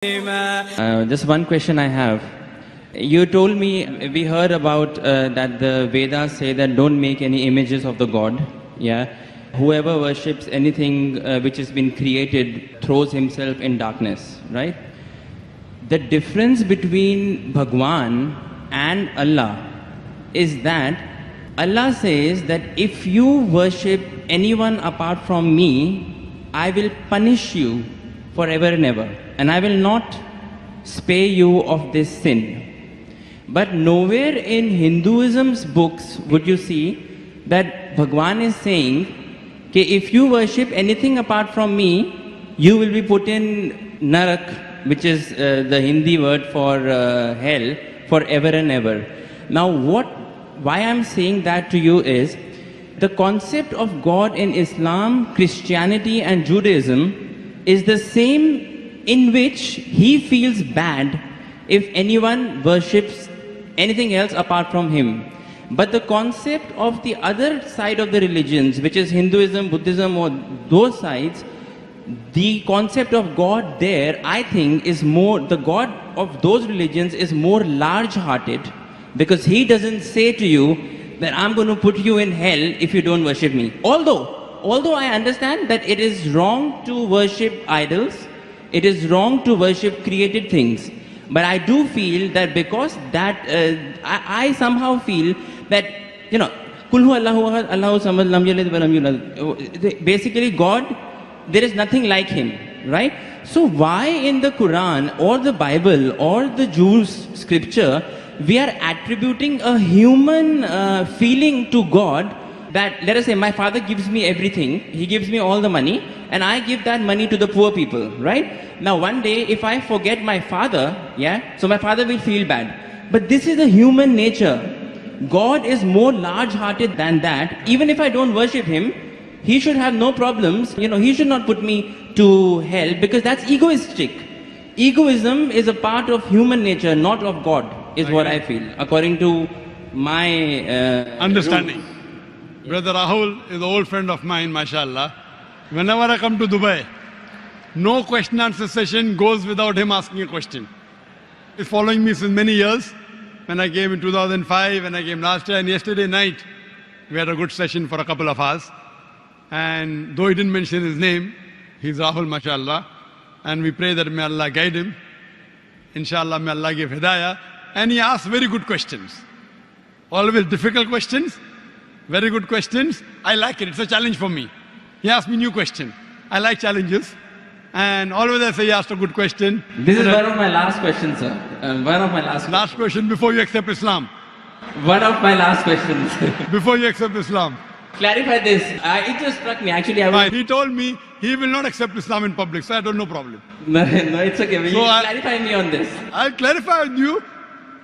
Just one question I have. You told me, we heard about that the Vedas say that don't make any images of the God. Yeah. Whoever worships anything which has been created throws himself in darkness, right? The difference between Bhagwan and Allah is that Allah says that if you worship anyone apart from me, I will punish you forever and ever, and I will not spare you of this sin. But nowhere in Hinduism's books would you see that Bhagwan is saying, okay, if you worship anything apart from me, you will be put in Narak, which is the Hindi word for hell, forever and ever. Now why I'm saying that to you is, the concept of God in Islam, Christianity and Judaism is the same, in which he feels bad if anyone worships anything else apart from him. But the concept of the other side of the religions, which is Hinduism, Buddhism, or those sides, the concept of God there, I think, is more, the God of those religions is more large-hearted, because he doesn't say to you that I'm going to put you in hell if you don't worship me. Although I understand that it is wrong to worship idols, it is wrong to worship created things, but I do feel that because that, I somehow feel that, you know, Kul hu Allahu ahad, Allahu samad, lam yalid wa lam yulad. Basically God, there is nothing like him, right? So why in the Quran or the Bible or the Jews' scripture we are attributing a human feeling to God? That, let us say, my father gives me everything, he gives me all the money, and I give that money to the poor people, right? Now one day, if I forget my father, yeah, so my father will feel bad. But this is a human nature. God is more large-hearted than that. Even if I don't worship him, he should have no problems. You know, he should not put me to hell, because that's egoistic. Egoism is a part of human nature, not of God, is what I feel, according to my understanding. rules. Brother Rahul is an old friend of mine, mashallah. Whenever I come to Dubai, no question answer session goes without him asking a question. He's following me since many years. When I came in 2005, when I came last year, and yesterday night, we had a good session for a couple of hours. And though he didn't mention his name, he's Rahul, mashallah. And we pray that may Allah guide him. Inshallah, may Allah give hidayah. And he asks very good questions. Always difficult questions. Very good questions. I like it. It's a challenge for me. He asked me new question. I like challenges. And always I say he asked a good question. This is one of my last questions, sir. One of my Last question before you accept Islam. One of my last questions. Before you accept Islam. Clarify this. It just struck me. Actually, He told me he will not accept Islam in public. So I don't know problem. No, it's okay. Will So you clarify me on this? I'll clarify with you.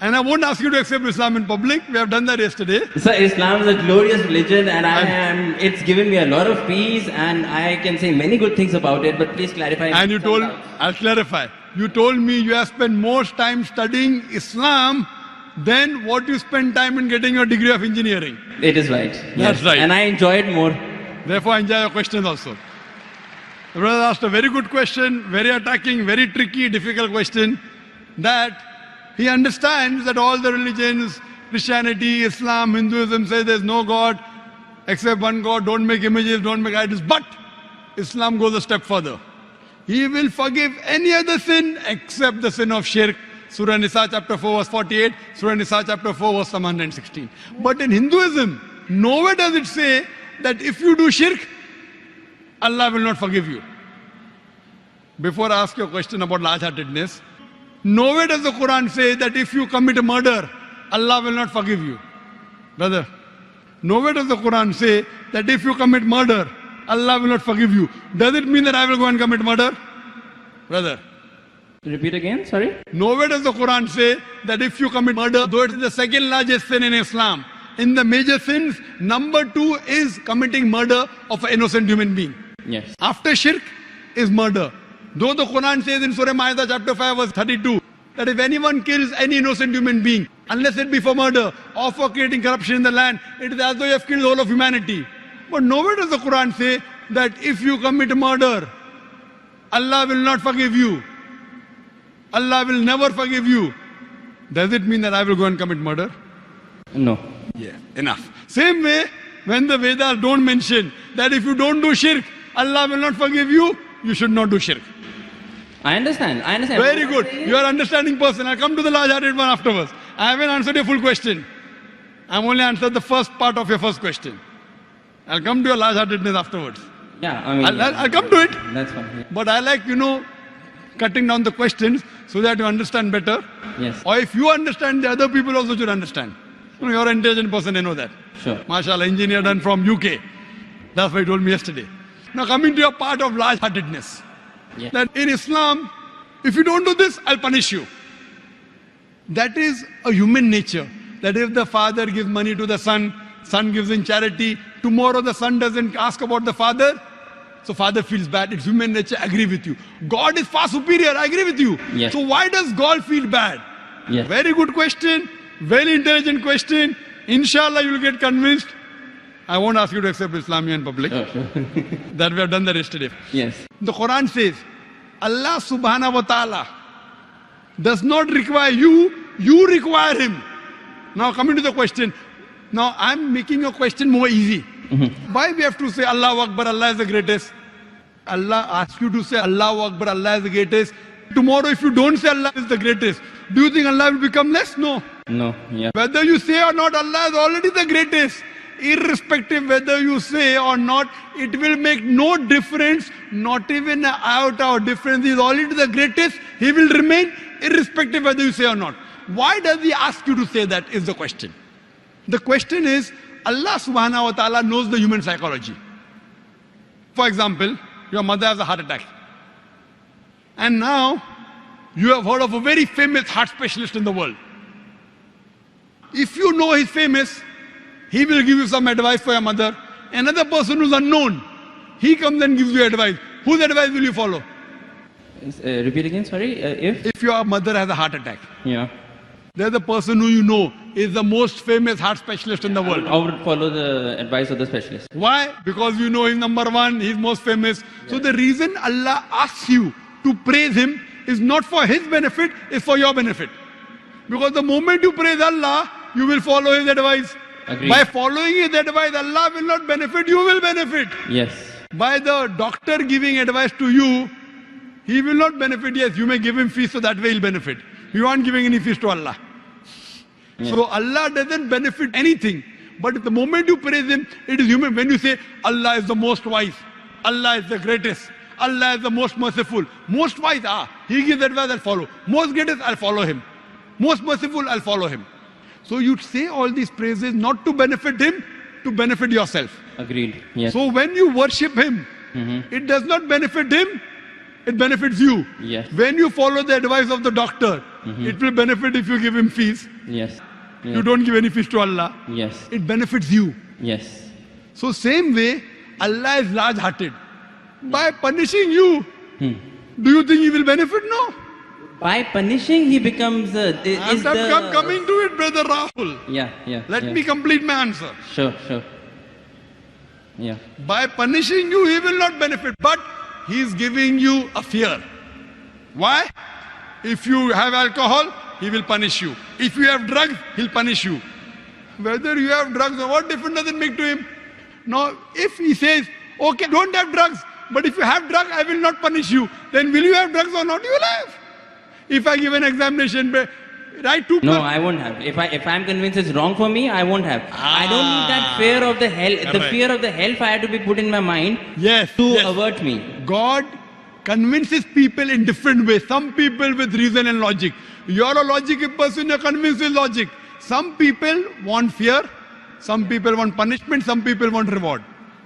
And I won't ask you to accept Islam in public. We have done that yesterday. Sir, Islam is a glorious religion, and it's given me a lot of peace, and I can say many good things about it, but please clarify. And you told, I'll clarify. You told me you have spent more time studying Islam than what you spend time in getting your degree of engineering. It is right. That's Yes. right. And I enjoy it more. Therefore, I enjoy your questions also. The brother asked a very good question, very attacking, very tricky, difficult question, that he understands that all the religions, Christianity, Islam, Hinduism, say there's no God except one God, don't make images, don't make idols. But Islam goes a step further. He will forgive any other sin except the sin of shirk. Surah Nisa chapter 4 verse 48, Surah Nisa chapter 4 verse 116. But in Hinduism, nowhere does it say that if you do shirk, Allah will not forgive you. Before I ask you a question about large-heartedness, nowhere does the Quran say that if you commit a murder, Allah will not forgive you. Brother, nowhere does the Quran say that if you commit murder, Allah will not forgive you. Does it mean that I will go and commit murder? Brother. Repeat again, sorry? Nowhere does the Quran say that if you commit murder, though it is the second largest sin in Islam, in the major sins, number 2 is committing murder of an innocent human being. Yes. After shirk is murder. Though the Quran says in Surah Ma'idah chapter 5 verse 32 that if anyone kills any innocent human being, unless it be for murder or for creating corruption in the land, it is as though you have killed the whole of humanity. But nowhere does the Quran say that if you commit murder, Allah will not forgive you. Allah will never forgive you. Does it mean that I will go and commit murder? No. Yeah, enough. Same way, when the Vedas don't mention that if you don't do shirk, Allah will not forgive you, you should not do shirk. I understand. Very good. You are understanding person. I'll come to the large-hearted one afterwards. I haven't answered your full question. I've only answered the first part of your first question. I'll come to your large-heartedness afterwards. Yeah, I mean, I'll come to it. That's fine. Yeah. But I like, cutting down the questions so that you understand better. Yes. Or if you understand, the other people also should understand. You're an intelligent person, I know that. Sure. MashaAllah, engineer done from UK. That's what he told me yesterday. Now coming to your part of large-heartedness. Yeah. That in Islam, if you don't do this, I'll punish you. That is a human nature. That if the father gives money to the son, son gives in charity, tomorrow the son doesn't ask about the father, so father feels bad. It's human nature, I agree with you. God is far superior, I agree with you. Yes. So why does God feel bad? Yes. Very good question, very intelligent question. Inshallah, you will get convinced. I won't ask you to accept Islam in public. Sure. That we have done that yesterday. Yes. The Quran says, Allah subhanahu wa ta'ala does not require you, you require him. Now coming to the question. Now I'm making your question more easy. Why we have to say Allahu Akbar, Allah is the greatest? Allah asks you to say Allahu Akbar, Allah is the greatest. Tomorrow if you don't say Allah is the greatest, do you think Allah will become less? No. No. Yeah. Whether you say or not, Allah is already the greatest. Irrespective whether you say or not, it will make no difference, not even an iota of difference. He is already the greatest. He will remain irrespective whether you say or not. Why does he ask you to say that is the question. The question is, Allah subhanahu wa ta'ala knows the human psychology. For example, your mother has a heart attack. And now, you have heard of a very famous heart specialist in the world. If you know he's famous, he will give you some advice for your mother. Another person who's unknown, he comes and gives you advice. Whose advice will you follow? Repeat again, sorry. If your mother has a heart attack, Yeah. there's a person who you know is the most famous heart specialist in the world. I would follow the advice of the specialist. Why? Because you know he's number one, he's most famous. So the reason Allah asks you to praise him is not for his benefit, it's for your benefit. Because the moment you praise Allah, you will follow his advice. Agreed. By following his advice, Allah will not benefit, you will benefit. Yes. By the doctor giving advice to you, he will not benefit. Yes, you may give him fees so that way he'll benefit. You aren't giving any fees to Allah. Yes. So Allah doesn't benefit anything. But the moment you praise him, it is human. When you say Allah is the most wise, Allah is the greatest, Allah is the most merciful, most wise, he gives advice, I'll follow. Most greatest, I'll follow him. Most merciful, I'll follow him. So you say all these praises not to benefit him, to benefit yourself. Agreed. Yes. So when you worship him, it does not benefit him, it benefits you. Yes. When you follow the advice of the doctor, it will benefit if you give him fees. Yes. You don't give any fees to Allah. Yes. It benefits you. Yes. So same way, Allah is large-hearted. By punishing you, do you think he will benefit? No. By punishing, he becomes I'm coming to it, brother Rahul. Yeah. Let me complete my answer. Sure. Yeah. By punishing you, he will not benefit, but he is giving you a fear. Why? If you have alcohol, he will punish you. If you have drugs, he'll punish you. Whether you have drugs or what difference does it make to him? Now, if he says, okay, don't have drugs, but if you have drugs, I will not punish you, then will you have drugs or not? You will have. If I give an examination, write two. No, I won't have. If I'm convinced it's wrong for me, I won't have. I don't need that fear of the hell. The Right. fear of the hellfire to be put in my mind Yes. to yes. avert me. God convinces people in different ways. Some people with reason and logic. You're a logical person, you're convinced with logic. Some people want fear, some people want punishment, some people want reward.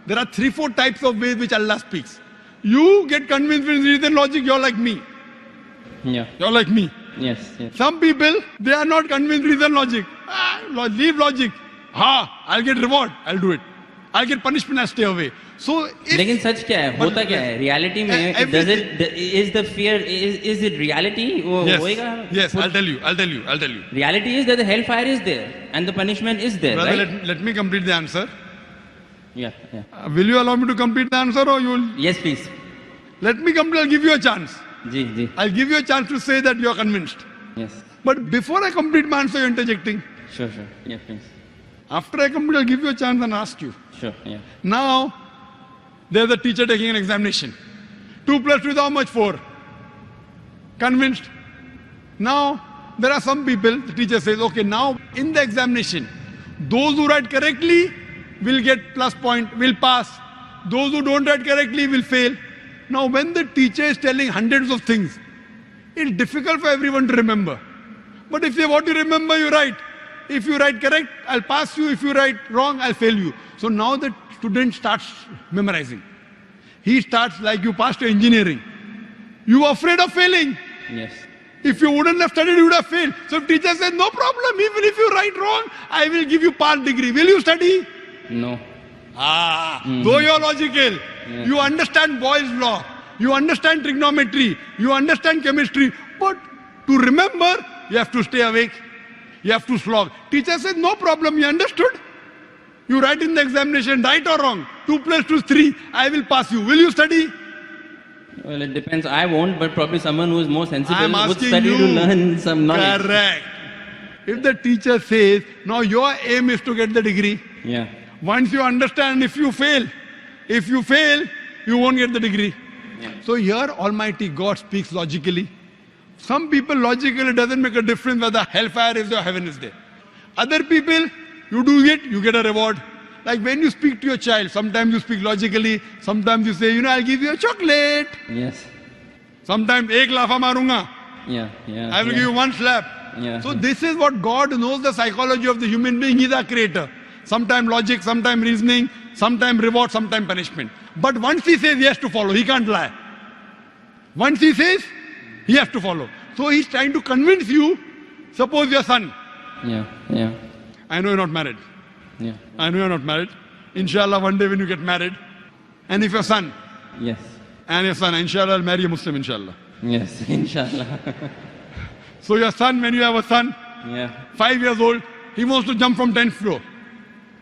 There are 3-4 types of ways which Allah speaks. You get convinced with reason and logic, you're like me. Yeah. You're like me. Yes. Some people, they are not convinced with reason and logic. Leave logic. I'll get reward, I'll do it. I'll get punishment, I'll stay away. So if, लेकिन सच क्या है होता क्या है reality में is the fear is it reality वो होएगा yes, I'll tell you. Reality is that the hellfire is there and the punishment is there, Brother, right? let me complete the answer. Yeah. Will you allow me to complete the answer or you will? Yes, please. Let me complete, I'll give you a chance. Ji. I'll give you a chance to say that you're convinced. Yes. But before I complete my answer, you're interjecting. Sure. Yeah, please. After I complete, I'll give you a chance and ask you. Sure, yeah. Now, there's a teacher taking an examination. 2 plus 2 is how much? 4. Convinced? Now, there are some people, the teacher says, okay, now in the examination, those who write correctly will get plus point, will pass. Those who don't write correctly will fail. Now, when the teacher is telling hundreds of things, it's difficult for everyone to remember. But if you want to remember, you write. If you write correct, I'll pass you. If you write wrong, I'll fail you. So now the student starts memorizing. He starts like you passed your engineering. You are afraid of failing. Yes. If you wouldn't have studied, you would have failed. So if teacher says, no problem, even if you write wrong, I will give you part degree. Will you study? No. Though you're logical, you understand Boyle's law, you understand trigonometry, you understand chemistry, but to remember, you have to stay awake, you have to slog. Teacher says, no problem, you understood? You write in the examination, right or wrong, 2 plus 2 is 3, I will pass you. Will you study? Well, it depends. I won't, but probably someone who is more sensible I'm would asking study you. to learn some knowledge. Correct. If the teacher says, now your aim is to get the degree, Yeah. once you understand, if you fail, you won't get the degree. Yeah. So here Almighty God speaks logically. Some people logically doesn't make a difference whether hellfire is there or heaven is there. Other people, you do it, you get a reward. Like when you speak to your child, sometimes you speak logically, sometimes you say, I'll give you a chocolate. Yes. Sometimes, ek lafa marunga. Yeah. I will give you one slap. Yeah. So this is what God knows, the psychology of the human being. He's a creator. Sometimes logic, sometimes reasoning, sometimes reward, sometimes punishment. But once he says he has to follow, he can't lie. Once he says, he has to follow. So he's trying to convince you, suppose your son. Yeah. I know you're not married. Yeah. I know you're not married. Inshallah, one day when you get married, and if your son, Yes. inshallah, will marry a Muslim, inshallah. Yes. Inshallah. So your son, when you have a son, Yeah. 5 years old, he wants to jump from 10th floor.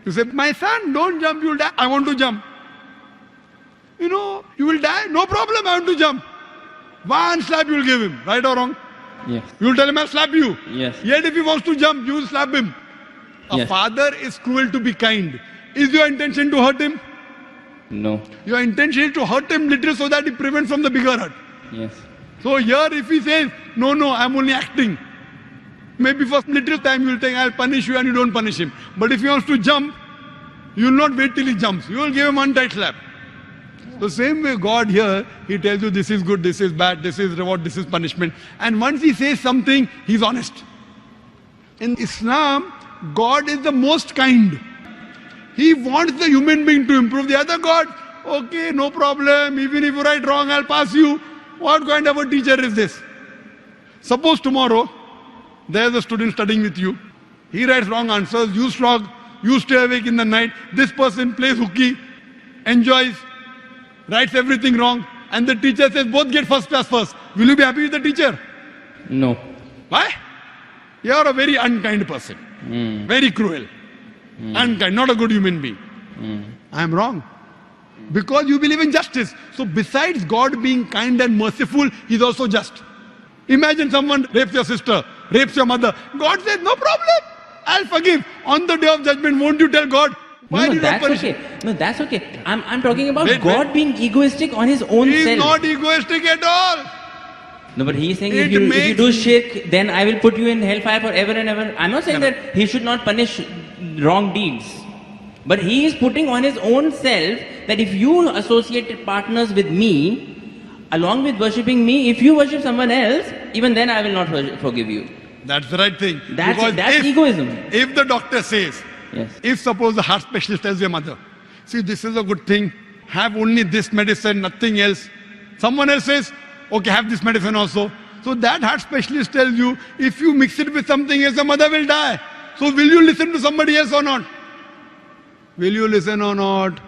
You say, my son, don't jump, you'll die. I want to jump. You will die. No problem, I want to jump. One slap you will give him, right or wrong? Yes. You will tell him, I'll slap you. Yes. Yet if he wants to jump, you will slap him. A Yes. father is cruel to be kind. Is your intention to hurt him? No. Your intention is to hurt him little so that he prevents from the bigger hurt. Yes. So here if he says, no, I'm only acting. Maybe for little time you will think, I'll punish you and you don't punish him. But if he wants to jump, you will not wait till he jumps. You will give him one tight slap. The same way God here, he tells you this is good, this is bad, this is reward, this is punishment. And once he says something, he's honest. In Islam, God is the most kind. He wants the human being to improve. The other God, okay, no problem. Even if you write wrong, I'll pass you. What kind of a teacher is this? Suppose tomorrow, there's a student studying with you. He writes wrong answers, you slog, you stay awake in the night. This person plays hooky, enjoys, writes everything wrong. And the teacher says, both get first class first. Will you be happy with the teacher? No. Why? You are a very unkind person. Very cruel. Unkind, not a good human being. I am wrong. Because you believe in justice. So besides God being kind and merciful, He is also just. Imagine someone rapes your sister, rapes your mother. God says, no problem. I'll forgive. On the day of judgment, won't you tell God? Why did you not punish him? No, that's okay. I'm talking about Wait, God being egoistic on his own He self. is not egoistic at all. No, but he's saying It if you makes- do shirk, then I will put you in hellfire forever and ever. I'm not saying that he should not punish wrong deeds. But he is putting on his own self that if you associate partners with me, along with worshipping me, if you worship someone else, even then I will not forgive you. That's the right thing. That's Because egoism. If the doctor says, Yes. if suppose the heart specialist tells your mother, see, this is a good thing, have only this medicine, nothing else. Someone else says, okay, have this medicine also. So that heart specialist tells you, if you mix it with something else, the mother will die. So will you listen to somebody else or not? Will you listen or not?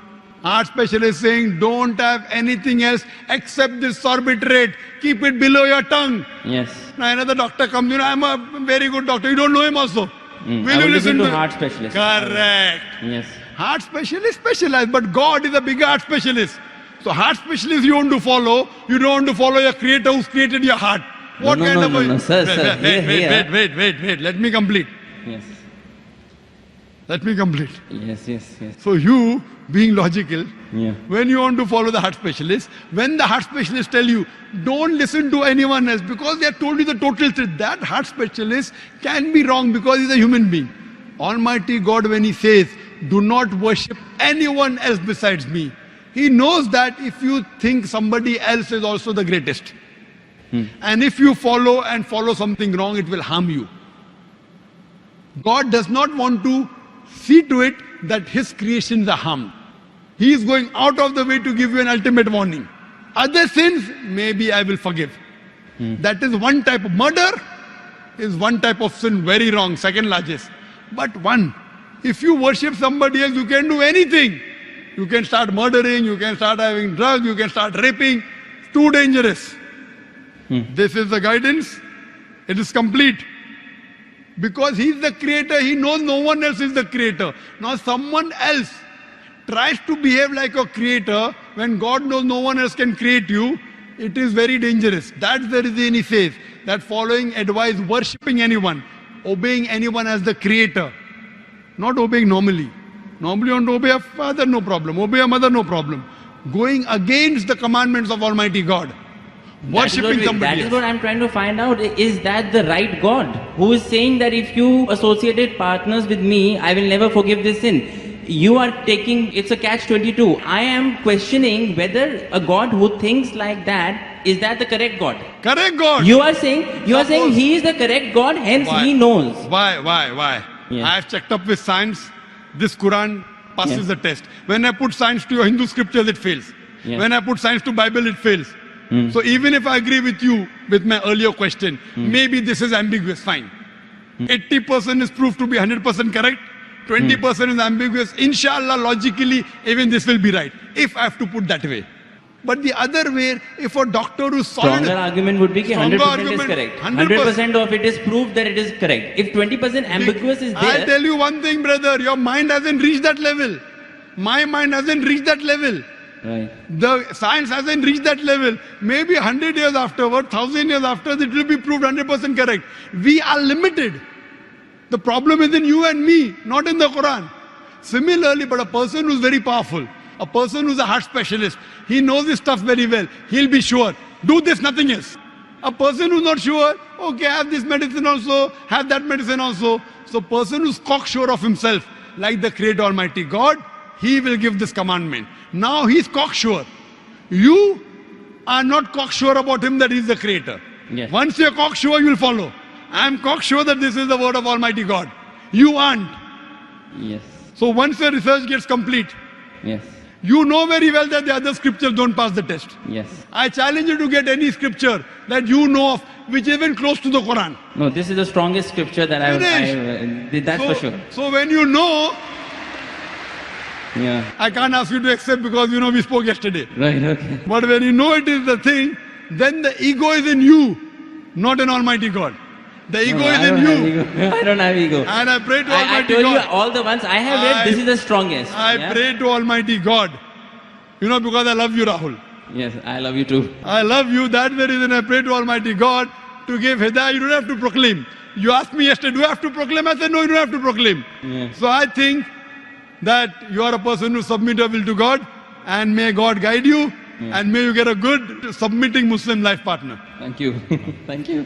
Heart specialist saying, don't have anything else except this sorbitrate. Keep it below your tongue. Yes. Now another doctor comes, I'm a very good doctor. You don't know him also. I will listen to heart specialist. Correct. Yes. Heart specialist specialized, but God is a bigger heart specialist. So heart specialist you want to follow, you don't want to follow your creator who's created your heart. What kind of a... Sir, Wait, let me complete. Yes. Let me complete. Yes. So you, being logical, Yeah. when you want to follow the heart specialist, when the heart specialist tell you, don't listen to anyone else because they have told you the total truth, that heart specialist can be wrong because he's a human being. Almighty God, when he says, do not worship anyone else besides me, he knows that if you think somebody else is also the greatest, and if you follow something wrong, it will harm you. God does not want to see to it that his creations are harmed. He is going out of the way to give you an ultimate warning. Other sins, maybe I will forgive. That is one type of murder, is one type of sin, very wrong, second largest. But one, if you worship somebody else, you can do anything. You can start murdering, you can start having drugs, you can start raping. It's too dangerous. This is the guidance. It is complete. Because he is the creator, he knows no one else is the creator. Now someone else tries to behave like a creator when God knows no one else can create you. It is very dangerous. That's the reason he says that following advice, worshipping anyone, obeying anyone as the creator, not obeying normally. Normally you want to obey a father, no problem. Obey a mother, no problem. Going against the commandments of Almighty God. Worshipping somebody That is else. what I'm trying to find out. Is that the right God who is saying that if you associated partners with me, I will never forgive this sin? You are taking, it's a catch-22. I am questioning whether a God who thinks like that, is that the correct God? Correct God. You are saying he is the correct God, hence Why? he knows. Why? Yeah. I have checked up with science. This Quran passes Yeah. the test. When I put science to your Hindu scriptures, it fails. Yeah. When I put science to Bible, it fails. So even if I agree with you with my earlier question, maybe this is ambiguous, fine. 80% is proved to be 100% correct. 20% is ambiguous. Inshallah, logically, even this will be right. If I have to put that way. But the other way, if a doctor who's solid... Stronger argument would be that Stronger 100% argument, is correct. 100% 100% of it is proved that it is correct. If 20% ambiguous is I there, tell you one thing, brother, your mind hasn't reached that level. My mind hasn't reached that level. right. The science hasn't reached that level. Maybe 100 years afterward, 1,000 years after, it will be proved 100% correct. We are limited. The problem is in you and me, not in the Quran. Similarly, but a person who's very powerful, a person who's a heart specialist, he knows his stuff very well. He'll be sure. Do this, nothing else. A person who's not sure, okay, have this medicine also, have that medicine also. So person who's cocksure of himself, like the Creator Almighty God, he will give this commandment. Now he's cocksure. You are not cocksure about him that he's the Creator. Yes. Once you're cocksure, you'll follow. I'm cocksure that this is the word of Almighty God. You aren't. Yes. So once your research gets complete, Yes. you know very well that the other scriptures don't pass the test. Yes. I challenge you to get any scripture that you know of which is even close to the Quran. No, this is the strongest scripture that I that's so, for sure. So when you know, Yeah. I can't ask you to accept because you know we spoke yesterday. Right, okay. But when you know it is the thing, then the ego is in you, not in Almighty God. The ego No, is I in don't have you. ego. I don't have ego. And I pray to I Almighty told you God. all the ones I have read, this is the strongest. I Yeah? pray to Almighty God. You know, because I love you, Rahul. Yes, I love you too. I love you. That's the reason I pray to Almighty God to give hidayah. You don't have to proclaim. You asked me yesterday, do you have to proclaim? I said, no, you don't have to proclaim. Yeah. So I think that you are a person who submit your will to God, and may God guide you, and may you get a good submitting Muslim life partner. Thank you. Thank you.